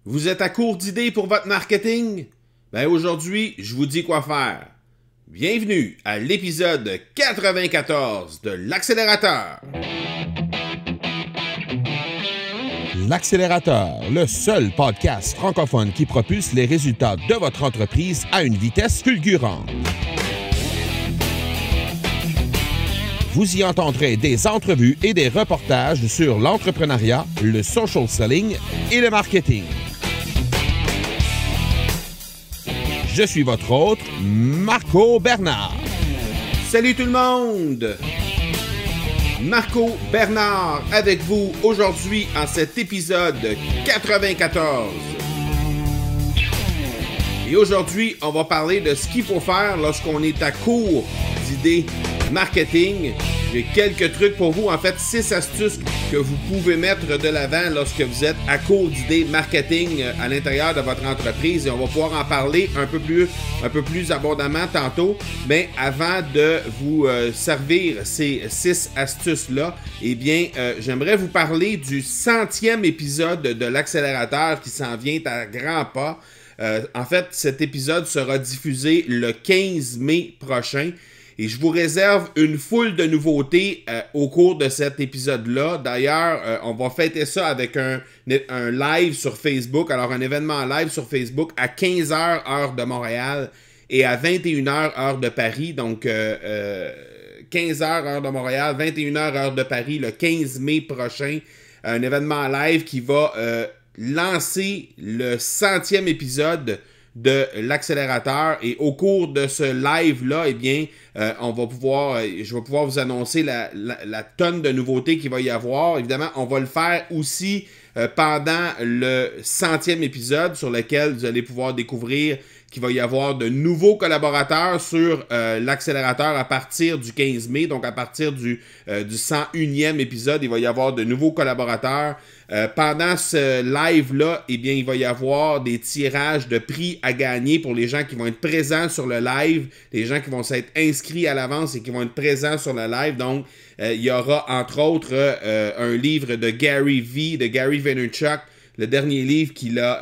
Vous êtes à court d'idées pour votre marketing? Ben aujourd'hui, je vous dis quoi faire. Bienvenue à l'épisode 94 de l'Accélérateur. L'Accélérateur, le seul podcast francophone qui propulse les résultats de votre entreprise à une vitesse fulgurante. Vous y entendrez des entrevues et des reportages sur l'entrepreneuriat, le social selling et le marketing. Je suis votre hôte, Marco Bernard. Salut tout le monde! Marco Bernard avec vous aujourd'hui en cet épisode 94. Et aujourd'hui, on va parler de ce qu'il faut faire lorsqu'on est à court d'idées marketing. J'ai quelques trucs pour vous, en fait 6 astuces que vous pouvez mettre de l'avant lorsque vous êtes à court d'idées marketing à l'intérieur de votre entreprise, et on va pouvoir en parler un peu plus abondamment tantôt. Mais avant de vous servir ces 6 astuces-là, eh bien, j'aimerais vous parler du 100e épisode de l'Accélérateur qui s'en vient à grands pas. En fait, cet épisode sera diffusé le 15 mai prochain. Et je vous réserve une foule de nouveautés au cours de cet épisode-là. D'ailleurs, on va fêter ça avec un live sur Facebook. Alors, un événement live sur Facebook à 15h, heure de Montréal, et à 21h, heure de Paris. Donc, 15h, heure de Montréal, 21h, heure de Paris, le 15 mai prochain. Un événement live qui va lancer le 100e épisode de l'Accélérateur, et au cours de ce live-là, eh bien, je vais pouvoir vous annoncer la tonne de nouveautés qu'il va y avoir. Évidemment, on va le faire aussi pendant le 100e épisode, sur lequel vous allez pouvoir découvrir qu'il va y avoir de nouveaux collaborateurs sur l'Accélérateur à partir du 15 mai, donc à partir du 101e épisode, il va y avoir de nouveaux collaborateurs. Pendant ce live-là, eh bien, il va y avoir des tirages de prix à gagner pour les gens qui vont être présents sur le live, les gens qui vont s'être inscrits à l'avance et qui vont être présents sur le live. Donc, il y aura entre autres un livre de Gary V, de Gary Vaynerchuk. Le dernier livre qu'il a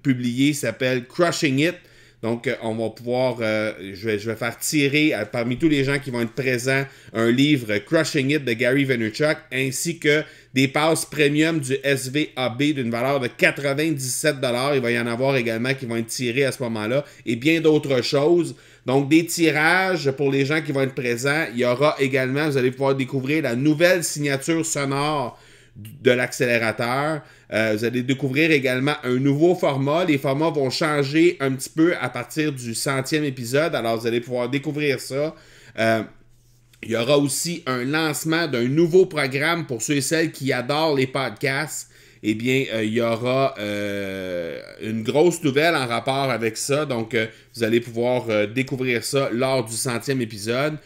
publié s'appelle Crushing It. Donc, on va pouvoir, je vais faire tirer parmi tous les gens qui vont être présents un livre Crushing It de Gary Vaynerchuk, ainsi que des passes premium du SVAB d'une valeur de 97 $. Il va y en avoir également qui vont être tirés à ce moment-là, et bien d'autres choses. Donc, des tirages pour les gens qui vont être présents. Il y aura également, vous allez pouvoir découvrir la nouvelle signature sonore de l'Accélérateur. Vous allez découvrir également un nouveau format. Les formats vont changer un petit peu à partir du 100e épisode. Alors, vous allez pouvoir découvrir ça. Il y aura aussi un lancement d'un nouveau programme pour ceux et celles qui adorent les podcasts. Eh bien, il y aura une grosse nouvelle en rapport avec ça. Donc, vous allez pouvoir découvrir ça lors du 100e épisode.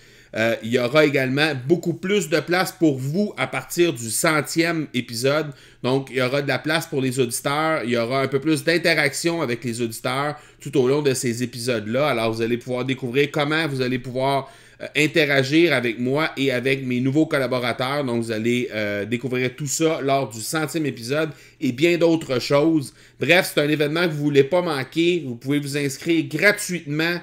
Il y aura également beaucoup plus de place pour vous à partir du 100e épisode. Donc, il y aura de la place pour les auditeurs. Il y aura un peu plus d'interaction avec les auditeurs tout au long de ces épisodes-là. Alors, vous allez pouvoir découvrir comment vous allez pouvoir interagir avec moi et avec mes nouveaux collaborateurs. Donc, vous allez découvrir tout ça lors du 100e épisode et bien d'autres choses. Bref, c'est un événement que vous ne voulez pas manquer. Vous pouvez vous inscrire gratuitement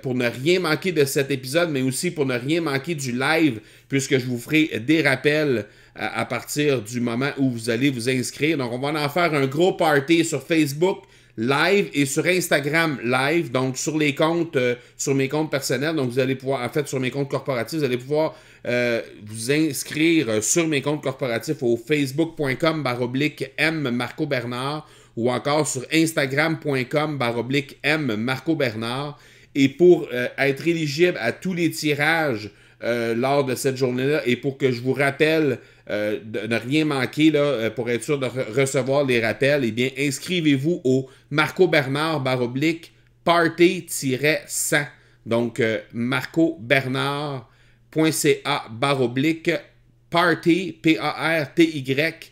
pour ne rien manquer de cet épisode, mais aussi pour ne rien manquer du live, puisque je vous ferai des rappels à partir du moment où vous allez vous inscrire. Donc, on va en faire un gros party sur Facebook live et sur Instagram live, donc sur les comptes, sur mes comptes personnels. Donc, vous allez pouvoir, en fait, sur mes comptes corporatifs, vous allez pouvoir vous inscrire sur mes comptes corporatifs au facebook.com/M Marco Bernard, ou encore sur instagram.com/M Marco Bernard. Et pour être éligible à tous les tirages lors de cette journée-là, et pour que je vous rappelle de ne rien manquer, là, pour être sûr de recevoir les rappels, eh bien, inscrivez-vous au Marco Bernard /party-100. Donc, marcobernard.ca/party, P-A-R-T-Y,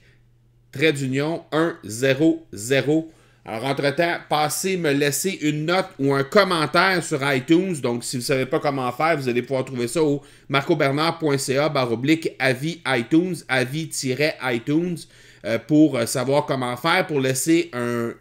trait d'union 100. Alors, entre-temps, passez me laisser une note ou un commentaire sur iTunes. Donc, si vous ne savez pas comment faire, vous allez pouvoir trouver ça au marcobernard.ca/avis iTunes, avis-iTunes. pour savoir comment faire pour laisser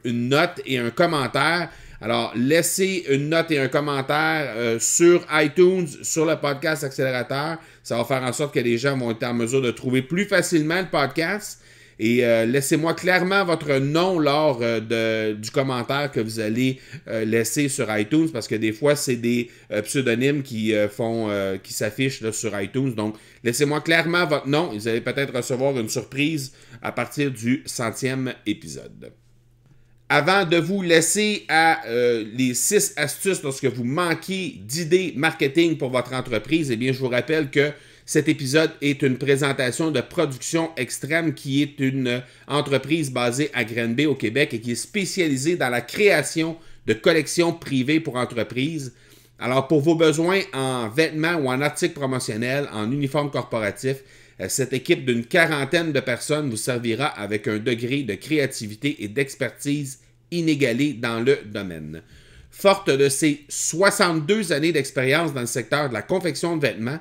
une note et un commentaire. Alors, laissez une note et un commentaire sur iTunes, sur le podcast Accélérateur. Ça va faire en sorte que les gens vont être en mesure de trouver plus facilement le podcast. Et laissez-moi clairement votre nom lors du commentaire que vous allez laisser sur iTunes, parce que des fois, c'est des pseudonymes qui s'affichent là, sur iTunes. Donc, laissez-moi clairement votre nom. Vous allez peut-être recevoir une surprise à partir du 100e épisode. Avant de vous laisser à les 6 astuces lorsque vous manquez d'idées marketing pour votre entreprise, eh bien, je vous rappelle que cet épisode est une présentation de Production Extrême, qui est une entreprise basée à Granby, au Québec, et qui est spécialisée dans la création de collections privées pour entreprises. Alors, pour vos besoins en vêtements ou en articles promotionnels, en uniformes corporatifs, cette équipe d'une 40aine de personnes vous servira avec un degré de créativité et d'expertise inégalé dans le domaine. Forte de ses 62 années d'expérience dans le secteur de la confection de vêtements,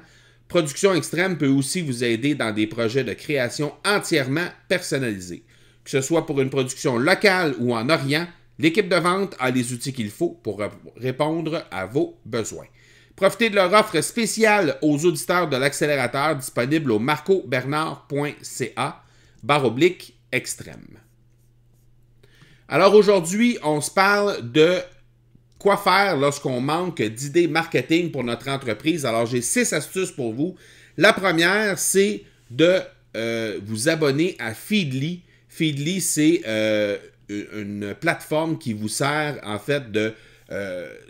Production Extrême peut aussi vous aider dans des projets de création entièrement personnalisés. Que ce soit pour une production locale ou en Orient, l'équipe de vente a les outils qu'il faut pour répondre à vos besoins. Profitez de leur offre spéciale aux auditeurs de l'accélérateur, disponible au marcobernard.ca/extrême. Alors aujourd'hui, on se parle de quoi faire lorsqu'on manque d'idées marketing pour notre entreprise. Alors, j'ai 6 astuces pour vous. La première, c'est de vous abonner à Feedly. Feedly, c'est une plateforme qui vous sert, en fait,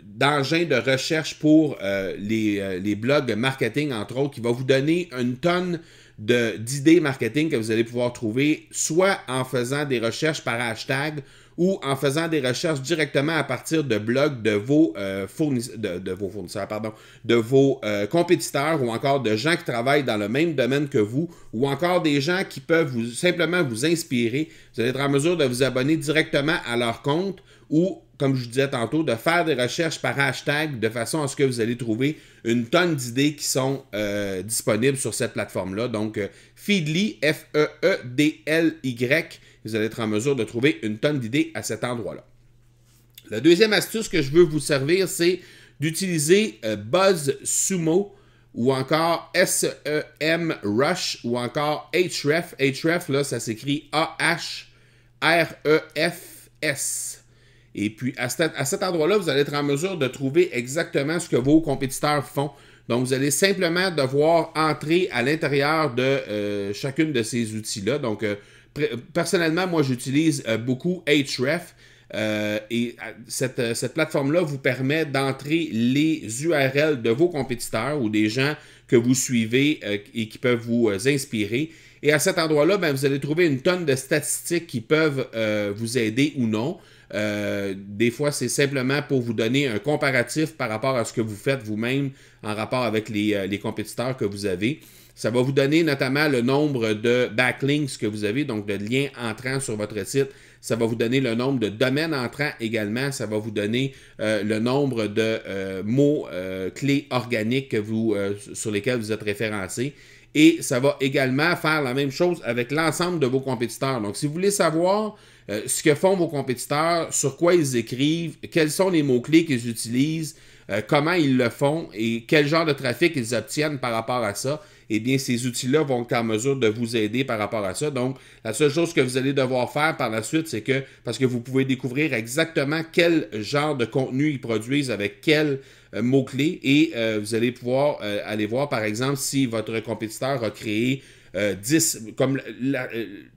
d'engin de recherche pour les blogs marketing, entre autres, qui va vous donner une tonne d'idées marketing que vous allez pouvoir trouver, soit en faisant des recherches par hashtag, ou en faisant des recherches directement à partir de blogs de vos compétiteurs, ou encore de gens qui travaillent dans le même domaine que vous, ou encore des gens qui peuvent simplement vous inspirer. Vous allez être en mesure de vous abonner directement à leur compte, ou, comme je vous disais tantôt, de faire des recherches par hashtag de façon à ce que vous allez trouver une tonne d'idées qui sont disponibles sur cette plateforme-là. Donc, Feedly, Feedly, vous allez être en mesure de trouver une tonne d'idées à cet endroit-là. La deuxième astuce que je veux vous servir, c'est d'utiliser BuzzSumo, ou encore SEMrush, ou encore Ahrefs. Ahrefs, là, ça s'écrit AHREFS. Et puis, à cet endroit-là, vous allez être en mesure de trouver exactement ce que vos compétiteurs font. Donc, vous allez simplement devoir entrer à l'intérieur de chacune de ces outils-là. Donc, personnellement, moi, j'utilise beaucoup Ahrefs. Et cette plateforme-là vous permet d'entrer les URL de vos compétiteurs ou des gens que vous suivez et qui peuvent vous inspirer. Et à cet endroit-là, vous allez trouver une tonne de statistiques qui peuvent vous aider ou non. Des fois, c'est simplement pour vous donner un comparatif par rapport à ce que vous faites vous-même en rapport avec les compétiteurs que vous avez. Ça va vous donner notamment le nombre de backlinks que vous avez, donc de liens entrants sur votre site. Ça va vous donner le nombre de domaines entrants également. Ça va vous donner le nombre de mots clés organiques sur lesquels vous êtes référencé. Et ça va également faire la même chose avec l'ensemble de vos compétiteurs. Donc, si vous voulez savoir ce que font vos compétiteurs, sur quoi ils écrivent, quels sont les mots-clés qu'ils utilisent, comment ils le font et quel genre de trafic ils obtiennent par rapport à ça, eh bien, ces outils-là vont être en mesure de vous aider par rapport à ça. Donc, la seule chose que vous allez devoir faire par la suite, c'est que, parce que vous pouvez découvrir exactement quel genre de contenu ils produisent avec quels mots-clés, et vous allez pouvoir aller voir, par exemple, si votre compétiteur a créé 10, comme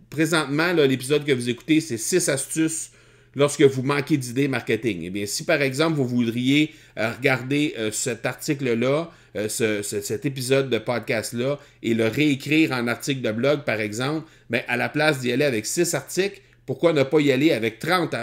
présentement, l'épisode que vous écoutez, c'est 6 astuces lorsque vous manquez d'idées marketing. Eh bien, si par exemple, vous voudriez regarder cet article-là, cet épisode de podcast-là, et le réécrire en article de blog, par exemple, bien, à la place d'y aller avec 6 articles, pourquoi ne pas y aller avec 30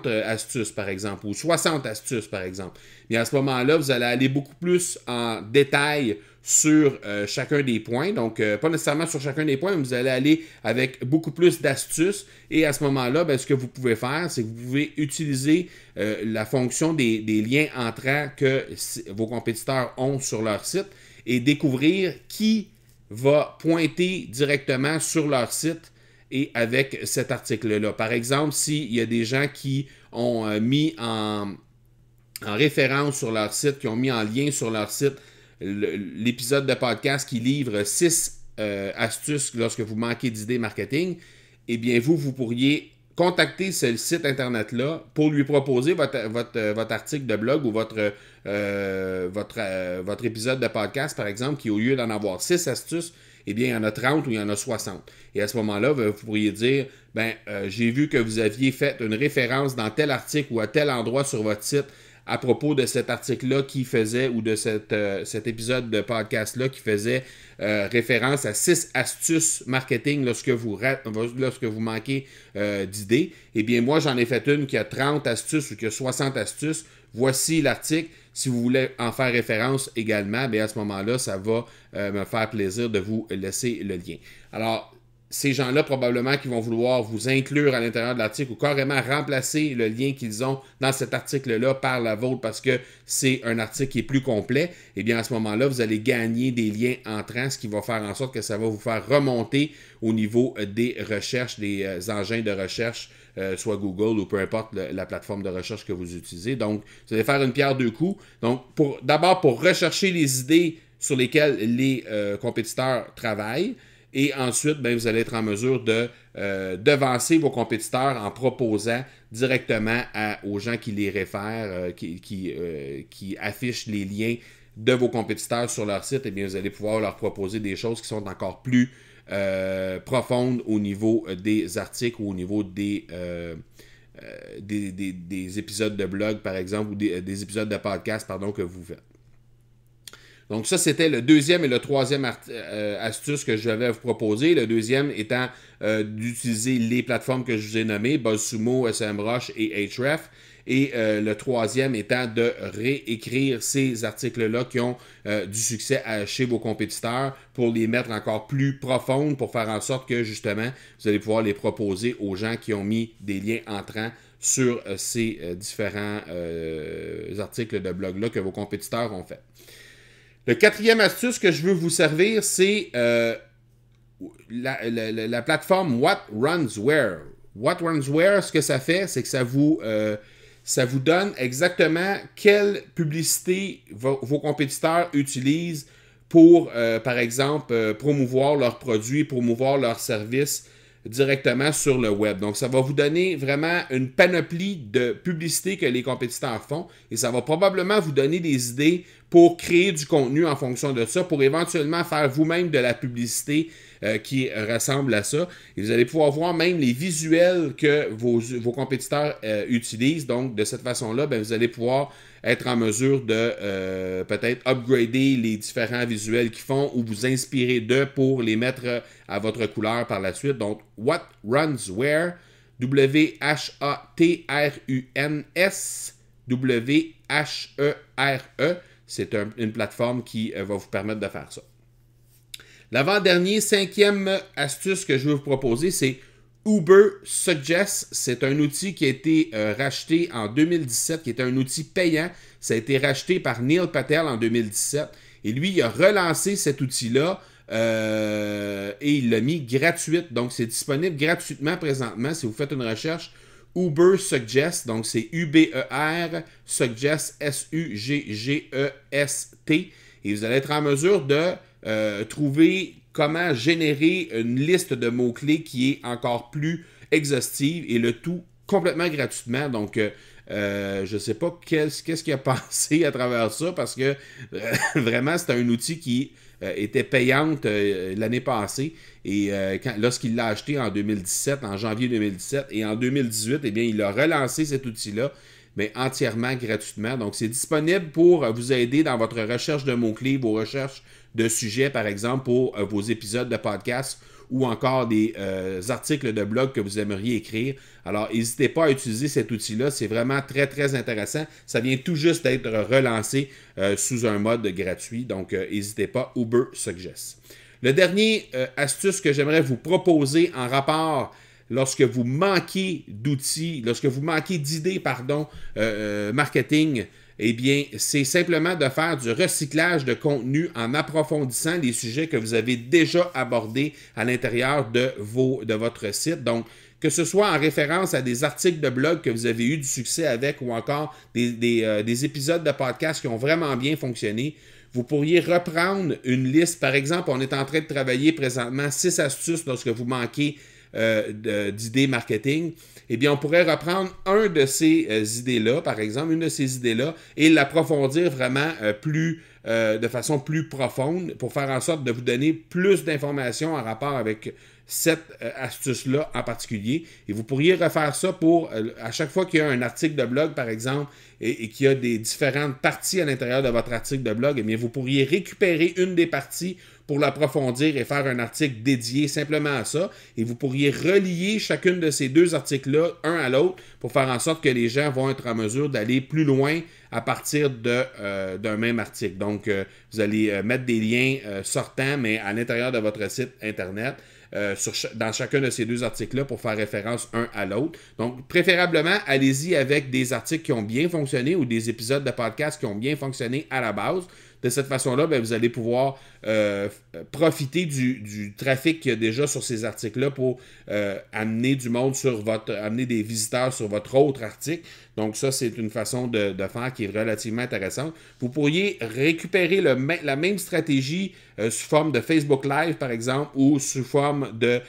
astuces, par exemple, ou 60 astuces, par exemple? Et à ce moment-là, vous allez aller beaucoup plus en détail sur chacun des points. Donc, pas nécessairement sur chacun des points, mais vous allez aller avec beaucoup plus d'astuces. Et à ce moment-là, ce que vous pouvez faire, c'est que vous pouvez utiliser la fonction des liens entrants que vos compétiteurs ont sur leur site et découvrir qui va pointer directement sur leur site et avec cet article-là. Par exemple, s'il y a des gens qui ont mis en référence sur leur site, qui ont mis en lien sur leur site l'épisode de podcast qui livre 6 astuces lorsque vous manquez d'idées marketing, eh bien vous pourriez contacter ce site Internet-là pour lui proposer votre article de blog ou votre épisode de podcast, par exemple, qui au lieu d'en avoir 6 astuces, eh bien, il y en a 30 ou il y en a 60. Et à ce moment-là, vous pourriez dire, j'ai vu que vous aviez fait une référence dans tel article ou à tel endroit sur votre site à propos de cet article-là qui faisait, ou de cet épisode de podcast-là qui faisait référence à 6 astuces marketing lorsque vous manquez d'idées. Eh bien, moi, j'en ai fait une qui a 30 astuces ou qui a 60 astuces. Voici l'article. Si vous voulez en faire référence également, bien à ce moment-là, ça va me faire plaisir de vous laisser le lien. Alors, ces gens-là, probablement, qui vont vouloir vous inclure à l'intérieur de l'article ou carrément remplacer le lien qu'ils ont dans cet article-là par la vôtre parce que c'est un article qui est plus complet, eh bien, à ce moment-là, vous allez gagner des liens entrants, ce qui va faire en sorte que ça va vous faire remonter au niveau des recherches, des engins de recherche, soit Google ou peu importe la plateforme de recherche que vous utilisez. Donc, vous allez faire une pierre deux coups. Donc, d'abord, pour rechercher les idées sur lesquelles les compétiteurs travaillent, et ensuite, vous allez être en mesure de devancer vos compétiteurs en proposant directement aux gens qui les réfèrent, qui affichent les liens de vos compétiteurs sur leur site. Eh bien, vous allez pouvoir leur proposer des choses qui sont encore plus profondes au niveau des articles ou au niveau des épisodes de blog, par exemple, ou des épisodes de podcast, que vous faites. Donc ça, c'était le deuxième et le troisième astuce que je vais vous proposer. Le deuxième étant d'utiliser les plateformes que je vous ai nommées, BuzzSumo, SEMrush et Ahrefs. Et le troisième étant de réécrire ces articles-là qui ont du succès chez vos compétiteurs pour les mettre encore plus profondes, pour faire en sorte que, justement, vous allez pouvoir les proposer aux gens qui ont mis des liens entrants sur ces différents articles de blog-là que vos compétiteurs ont fait. Le quatrième astuce que je veux vous servir, c'est la plateforme What Runs Where. What Runs Where, ce que ça fait, c'est que ça vous donne exactement quelle publicité vos compétiteurs utilisent pour, par exemple, promouvoir leurs produits, promouvoir leurs services directement sur le web. Donc, ça va vous donner vraiment une panoplie de publicités que les compétiteurs font et ça va probablement vous donner des idées pour créer du contenu en fonction de ça, pour éventuellement faire vous-même de la publicité qui ressemble à ça. Et vous allez pouvoir voir même les visuels que vos compétiteurs utilisent. Donc, de cette façon-là, vous allez pouvoir être en mesure de peut-être upgrader les différents visuels qu'ils font ou vous inspirer d'eux pour les mettre à votre couleur par la suite. Donc, What Runs Where, WHATRUNS, WHERE, c'est une plateforme qui va vous permettre de faire ça. L'avant-dernier, cinquième astuce que je vais vous proposer, c'est Ubersuggest. C'est un outil qui a été racheté en 2017, qui est un outil payant. Ça a été racheté par Neil Patel en 2017. Et lui, il a relancé cet outil-là et il l'a mis gratuite. Donc, c'est disponible gratuitement présentement si vous faites une recherche. Ubersuggest, donc c'est UBER, Suggest, SUGGEST. Et vous allez être en mesure de trouver comment générer une liste de mots-clés qui est encore plus exhaustive et le tout complètement gratuitement. Donc, je ne sais pas qu'est-ce qu'il a pensé à travers ça parce que vraiment, c'est un outil qui était payante l'année passée et lorsqu'il l'a acheté en 2017, en janvier 2017 et en 2018, eh bien, il a relancé cet outil-là mais entièrement gratuitement. Donc, c'est disponible pour vous aider dans votre recherche de mots-clés, vos recherches de sujets, par exemple, pour vos épisodes de podcast ou encore des articles de blog que vous aimeriez écrire. Alors, n'hésitez pas à utiliser cet outil-là. C'est vraiment très, très intéressant. Ça vient tout juste d'être relancé sous un mode gratuit. Donc, n'hésitez pas, Ubersuggest. Le dernier astuce que j'aimerais vous proposer en rapport lorsque vous manquez d'outils, lorsque vous manquez d'idées, marketing, eh bien, c'est simplement de faire du recyclage de contenu en approfondissant les sujets que vous avez déjà abordés à l'intérieur de votre site. Donc, que ce soit en référence à des articles de blog que vous avez eu du succès avec ou encore des épisodes de podcast qui ont vraiment bien fonctionné, vous pourriez reprendre une liste. Par exemple, on est en train de travailler présentement 6 astuces lorsque vous manquez d'idées marketing. Eh bien, on pourrait reprendre une de ces idées-là, par exemple, une de ces idées-là, et l'approfondir vraiment de façon plus profonde pour faire en sorte de vous donner plus d'informations en rapport avec cette astuce-là en particulier. Et vous pourriez refaire ça pour, à chaque fois qu'il y a un article de blog, par exemple, et qu'il y a des différentes parties à l'intérieur de votre article de blog, eh bien, vous pourriez récupérer une des parties pour l'approfondir et faire un article dédié simplement à ça. Et vous pourriez relier chacune de ces 2 articles-là, un à l'autre, pour faire en sorte que les gens vont être en mesure d'aller plus loin à partir d'un même article. Donc, vous allez mettre des liens sortants, mais à l'intérieur de votre site Internet, dans chacun de ces 2 articles-là pour faire référence un à l'autre. Donc, préférablement, allez-y avec des articles qui ont bien fonctionné ou des épisodes de podcast qui ont bien fonctionné à la base. De cette façon-là, bien, vous allez pouvoir profiter du trafic qu'il y a déjà sur ces articles-là pour amener du monde amener des visiteurs sur votre autre article. Donc ça, c'est une façon de faire qui est relativement intéressante. Vous pourriez récupérer la même stratégie sous forme de Facebook Live, par exemple, ou sous forme de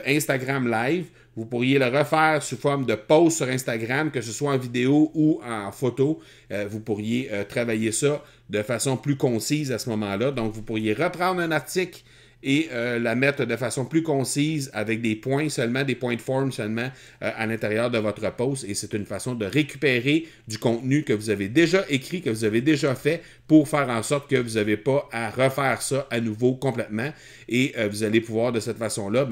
Instagram Live. Vous pourriez le refaire sous forme de post sur Instagram, que ce soit en vidéo ou en photo. Vous pourriez travailler ça de façon plus concise à ce moment-là. Donc, vous pourriez reprendre un article et la mettre de façon plus concise avec des points seulement, des points de forme seulement à l'intérieur de votre post. Et c'est une façon de récupérer du contenu que vous avez déjà écrit, que vous avez déjà fait pour faire en sorte que vous n'avez pas à refaire ça à nouveau complètement. Et vous allez pouvoir de cette façon-là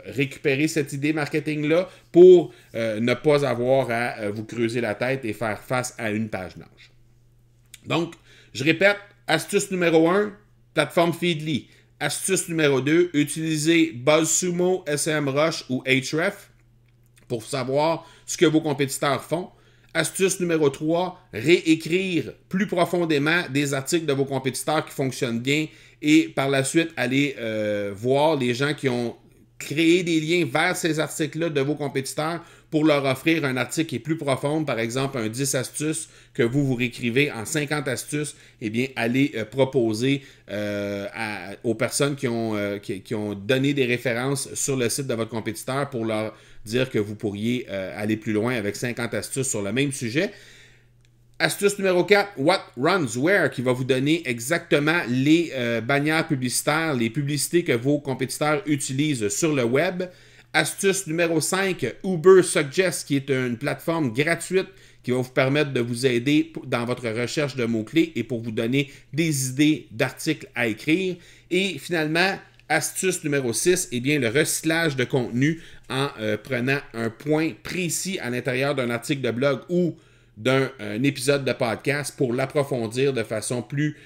récupérer cette idée marketing-là pour ne pas avoir à vous creuser la tête et faire face à une page blanche. Donc, je répète, astuce numéro 1, plateforme Feedly. Astuce numéro 2, utilisez BuzzSumo, SEMrush ou Ahrefs pour savoir ce que vos compétiteurs font. Astuce numéro 3, réécrire plus profondément des articles de vos compétiteurs qui fonctionnent bien et par la suite aller voir les gens qui ont créé des liens vers ces articles-là de vos compétiteurs pour leur offrir un article qui est plus profond, par exemple un 10 astuces que vous réécrivez en 50 astuces, eh bien, allez proposer aux personnes qui ont donné des références sur le site de votre compétiteur pour leur dire que vous pourriez aller plus loin avec 50 astuces sur le même sujet. Astuce numéro 4, What Runs Where, qui va vous donner exactement les bannières publicitaires, les publicités que vos compétiteurs utilisent sur le web. Astuce numéro 5, Ubersuggest, qui est une plateforme gratuite qui va vous permettre de vous aider dans votre recherche de mots-clés et pour vous donner des idées d'articles à écrire. Et finalement, astuce numéro 6, eh bien, le recyclage de contenu en prenant un point précis à l'intérieur d'un article de blog ou d'un épisode de podcast pour l'approfondir de façon plus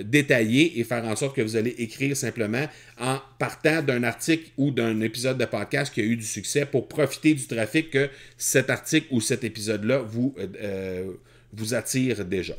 détaillée et faire en sorte que vous allez écrire simplement en partant d'un article ou d'un épisode de podcast qui a eu du succès pour profiter du trafic que cet article ou cet épisode-là vous attire déjà.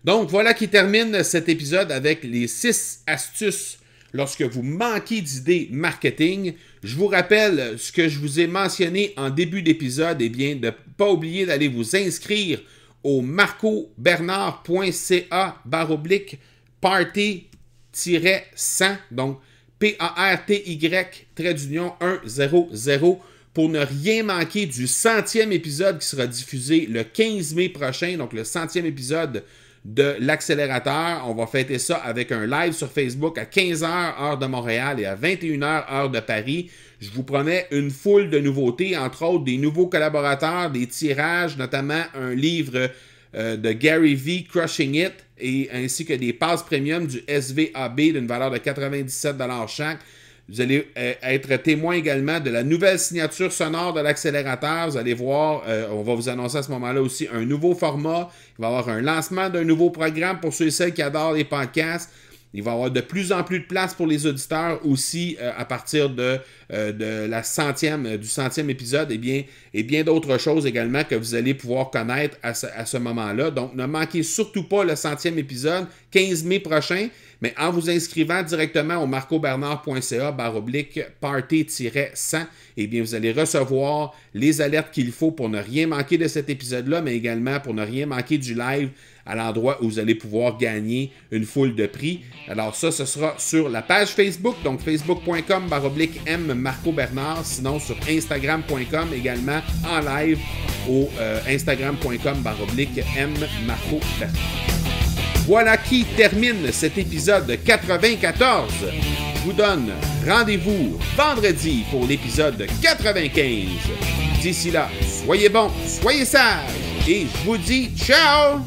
Donc, voilà qui termine cet épisode avec les 6 astuces lorsque vous manquez d'idées marketing. Je vous rappelle ce que je vous ai mentionné en début d'épisode, eh bien, de ne pas oublier d'aller vous inscrire au marcobernard.ca/party-100, donc PARTY-100 pour ne rien manquer du 100e épisode qui sera diffusé le 15 mai prochain, donc le 100e épisode de l'accélérateur. On va fêter ça avec un live sur Facebook à 15h heure de Montréal et à 21h heure de Paris. Je vous promets une foule de nouveautés, entre autres des nouveaux collaborateurs, des tirages, notamment un livre de Gary V, Crushing It, ainsi que des passes premium du SVAB d'une valeur de 97$ chaque. Vous allez être témoin également de la nouvelle signature sonore de l'accélérateur. Vous allez voir, on va vous annoncer à ce moment-là aussi un nouveau format. Il va y avoir un lancement d'un nouveau programme pour ceux et celles qui adorent les podcasts. Il va y avoir de plus en plus de place pour les auditeurs aussi à partir de la du 100e épisode et bien d'autres choses également que vous allez pouvoir connaître à ce moment-là. Donc, ne manquez surtout pas le 100e épisode, 15 mai prochain, mais en vous inscrivant directement au marcobernard.ca/party-100, eh bien, vous allez recevoir les alertes qu'il faut pour ne rien manquer de cet épisode-là, mais également pour ne rien manquer du live à l'endroit où vous allez pouvoir gagner une foule de prix. Alors ça, ce sera sur la page Facebook, donc facebook.com/M Marco Bernard, sinon sur instagram.com également en live au instagram.com/M Marco Bernard. Voilà qui termine cet épisode 94. Je vous donne rendez-vous vendredi pour l'épisode 95. D'ici là, soyez bons, soyez sages et je vous dis ciao!